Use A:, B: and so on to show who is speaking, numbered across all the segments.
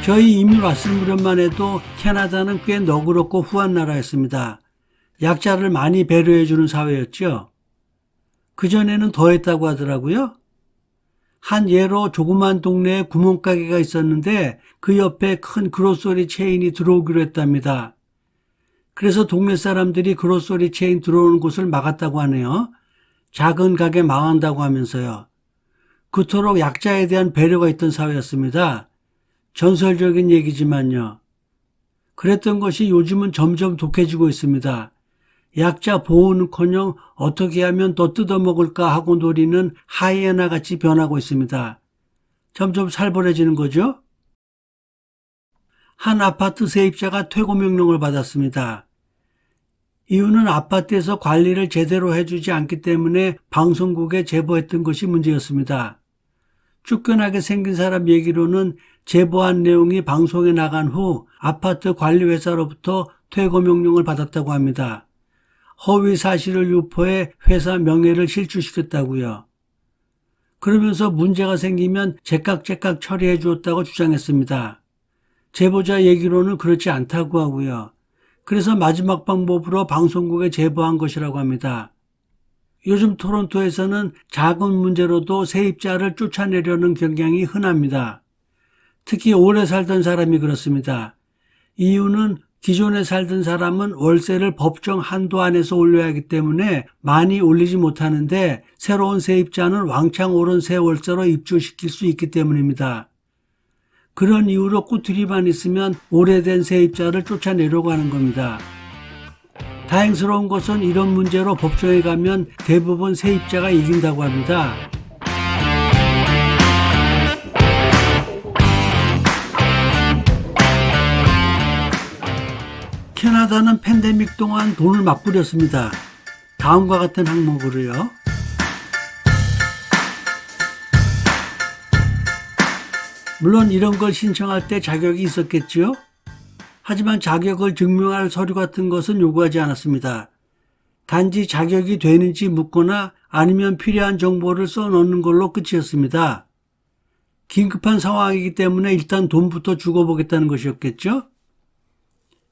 A: 저희 이민 왔을 무렵만 해도 캐나다는 꽤 너그럽고 후한 나라였습니다. 약자를 많이 배려해주는 사회였죠. 그전에는 더했다고 하더라고요. 한 예로 조그만 동네에 구멍가게가 있었는데 그 옆에 큰 그로서리 체인이 들어오기로 했답니다. 그래서 동네 사람들이 그로서리 체인 들어오는 곳을 막았다고 하네요. 작은 가게 망한다고 하면서요. 그토록 약자에 대한 배려가 있던 사회였습니다. 전설적인 얘기지만요. 그랬던 것이 요즘은 점점 독해지고 있습니다. 약자 보호는커녕 어떻게 하면 더 뜯어먹을까 하고 노리는 하이에나 같이 변하고 있습니다. 점점 살벌해지는 거죠. 한 아파트 세입자가 퇴고 명령을 받았습니다. 이유는 아파트에서 관리를 제대로 해주지 않기 때문에 방송국에 제보했던 것이 문제였습니다. 쫓겨나게 생긴 사람 얘기로는 제보한 내용이 방송에 나간 후 아파트 관리회사로부터 퇴거 명령을 받았다고 합니다. 허위 사실을 유포해 회사 명예를 실추시켰다고요. 그러면서 문제가 생기면 제깍제깍 처리해 주었다고 주장했습니다. 제보자 얘기로는 그렇지 않다고 하고요. 그래서 마지막 방법으로 방송국에 제보한 것이라고 합니다. 요즘 토론토에서는 작은 문제로도 세입자를 쫓아내려는 경향이 흔합니다. 특히 오래 살던 사람이 그렇습니다. 이유는 기존에 살던 사람은 월세를 법정 한도 안에서 올려야 하기 때문에 많이 올리지 못하는데 새로운 세입자는 왕창 오른 새 월세로 입주시킬 수 있기 때문입니다. 그런 이유로 꼬투리만 있으면 오래된 세입자를 쫓아내려고 하는 겁니다. 다행스러운 것은 이런 문제로 법정에 가면 대부분 세입자가 이긴다고 합니다. 캐나다는 팬데믹 동안 돈을 막 뿌렸습니다. 다음과 같은 항목으로요. 물론 이런 걸 신청할 때 자격이 있었겠죠. 하지만 자격을 증명할 서류 같은 것은 요구하지 않았습니다. 단지 자격이 되는지 묻거나 아니면 필요한 정보를 써놓는 걸로 끝이었습니다. 긴급한 상황이기 때문에 일단 돈부터 주고 보겠다는 것이었겠죠.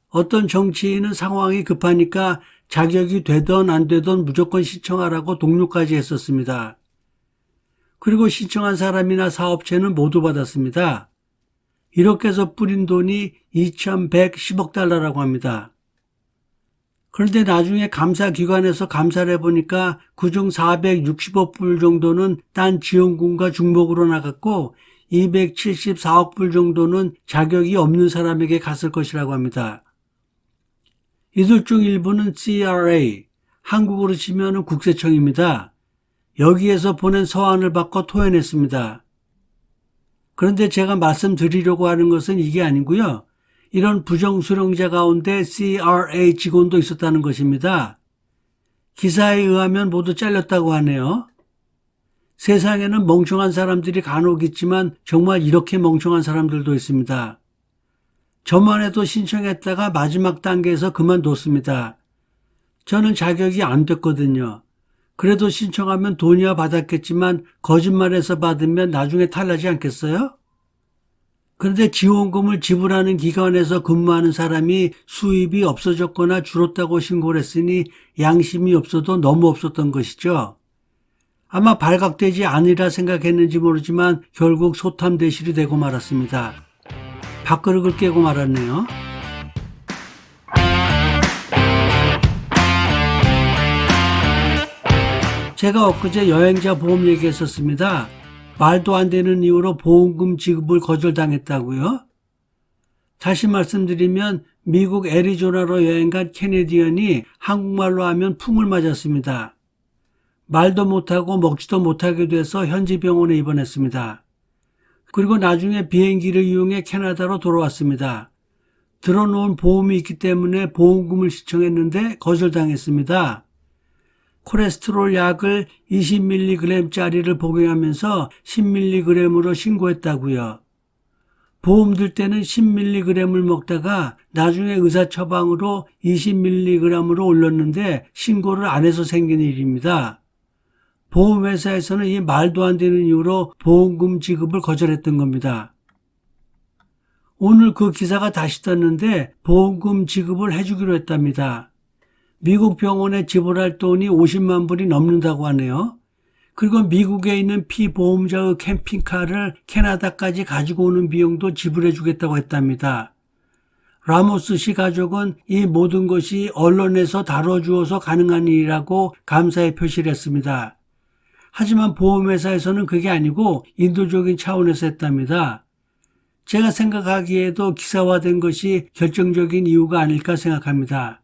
A: 어떤 정치인은 상황이 급하니까 자격이 되던 안 되던 무조건 신청하라고 독려까지 했었습니다. 그리고 신청한 사람이나 사업체는 모두 받았습니다. 이렇게 해서 뿌린 돈이 2,110억 달러라고 합니다. 그런데 나중에 감사기관에서 감사를 해보니까 그중 460억 불 정도는 딴 지원금과 중복으로 나갔고 274억 불 정도는 자격이 없는 사람에게 갔을 것이라고 합니다. 이들 중 일부는 CRA, 한국으로 치면 국세청입니다. 여기에서 보낸 서한을 받고 토해냈습니다. 그런데 제가 말씀드리려고 하는 것은 이게 아니고요. 이런 부정수령자 가운데 CRA 직원도 있었다는 것입니다. 기사에 의하면 모두 잘렸다고 하네요. 세상에는 멍청한 사람들이 간혹 있지만 정말 이렇게 멍청한 사람들도 있습니다. 저만 해도 신청했다가 마지막 단계에서 그만뒀습니다. 저는 자격이 안 됐거든요. 그래도 신청하면 돈이야 받았겠지만 거짓말해서 받으면 나중에 탈나지 않겠어요? 그런데 지원금을 지불하는 기관에서 근무하는 사람이 수입이 없어졌거나 줄었다고 신고를 했으니 양심이 없어도 너무 없었던 것이죠. 아마 발각되지 않으리라 생각했는지 모르지만 결국 소탐대실이 되고 말았습니다. 밥그릇을 깨고 말았네요. 제가 엊그제 여행자 보험 얘기했었습니다. 말도 안 되는 이유로 보험금 지급을 거절당했다고요? 다시 말씀드리면 미국 애리조나로 여행 간 캐네디언이 한국말로 하면 풍을 맞았습니다. 말도 못하고 먹지도 못하게 돼서 현지 병원에 입원했습니다. 그리고 나중에 비행기를 이용해 캐나다로 돌아왔습니다. 들어놓은 보험이 있기 때문에 보험금을 신청했는데 거절당했습니다. 콜레스테롤 약을 20mg짜리를 복용하면서 10mg으로 신고했다고요. 보험 들 때는 10mg을 먹다가 나중에 의사 처방으로 20mg으로 올렸는데 신고를 안 해서 생긴 일입니다. 보험회사에서는 이 말도 안 되는 이유로 보험금 지급을 거절했던 겁니다. 오늘 그 기사가 다시 떴는데 보험금 지급을 해주기로 했답니다. 미국 병원에 지불할 돈이 50만 불이 넘는다고 하네요. 그리고 미국에 있는 피보험자의 캠핑카를 캐나다까지 가지고 오는 비용도 지불해 주겠다고 했답니다. 라모스 씨 가족은 이 모든 것이 언론에서 다뤄주어서 가능한 일이라고 감사의 표시를 했습니다. 하지만 보험회사에서는 그게 아니고 인도적인 차원에서 했답니다. 제가 생각하기에도 기사화된 것이 결정적인 이유가 아닐까 생각합니다.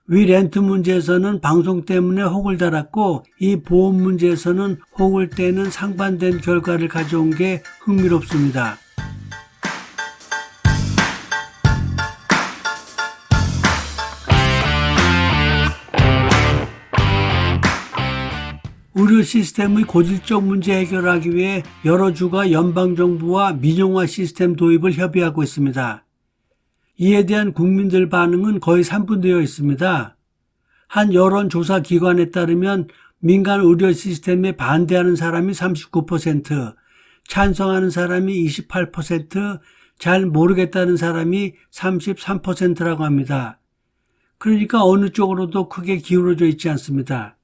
A: 위 렌트 문제에서는 방송 때문에 혹을 달았고 이 보험 문제에서는 혹을 떼는 상반된 결과를 가져온 게 흥미롭습니다. 의료 시스템의 고질적 문제 해결하기 위해 여러 주가 연방정부와 민영화 시스템 도입을 협의하고 있습니다. 이에 대한 국민들 반응은 거의 산분되어 있습니다. 한 여론조사 기관에 따르면 민간 의료 시스템에 반대하는 사람이 39%, 찬성하는 사람이 28%, 잘 모르겠다는 사람이 33%라고 합니다. 그러니까 어느 쪽으로도 크게 기울어져 있지 않습니다.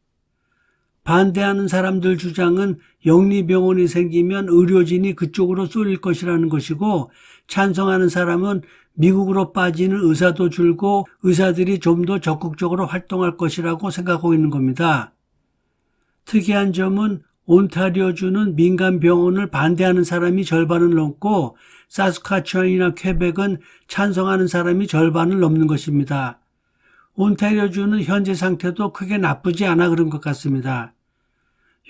A: 반대하는 사람들 주장은 영리병원이 생기면 의료진이 그쪽으로 쏠릴 것이라는 것이고, 찬성하는 사람은 미국으로 빠지는 의사도 줄고 의사들이 좀 더 적극적으로 활동할 것이라고 생각하고 있는 겁니다. 특이한 점은 온타리오주는 민간 병원을 반대하는 사람이 절반을 넘고 사스카츄안이나 퀘벡은 찬성하는 사람이 절반을 넘는 것입니다. 온타리오주는 현재 상태도 크게 나쁘지 않아 그런 것 같습니다.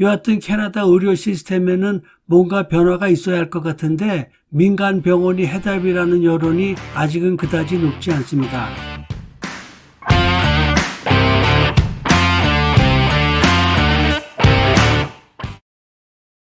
A: 여하튼 캐나다 의료 시스템에는 뭔가 변화가 있어야 할 것 같은데 민간 병원이 해답이라는 여론이 아직은 그다지 높지 않습니다.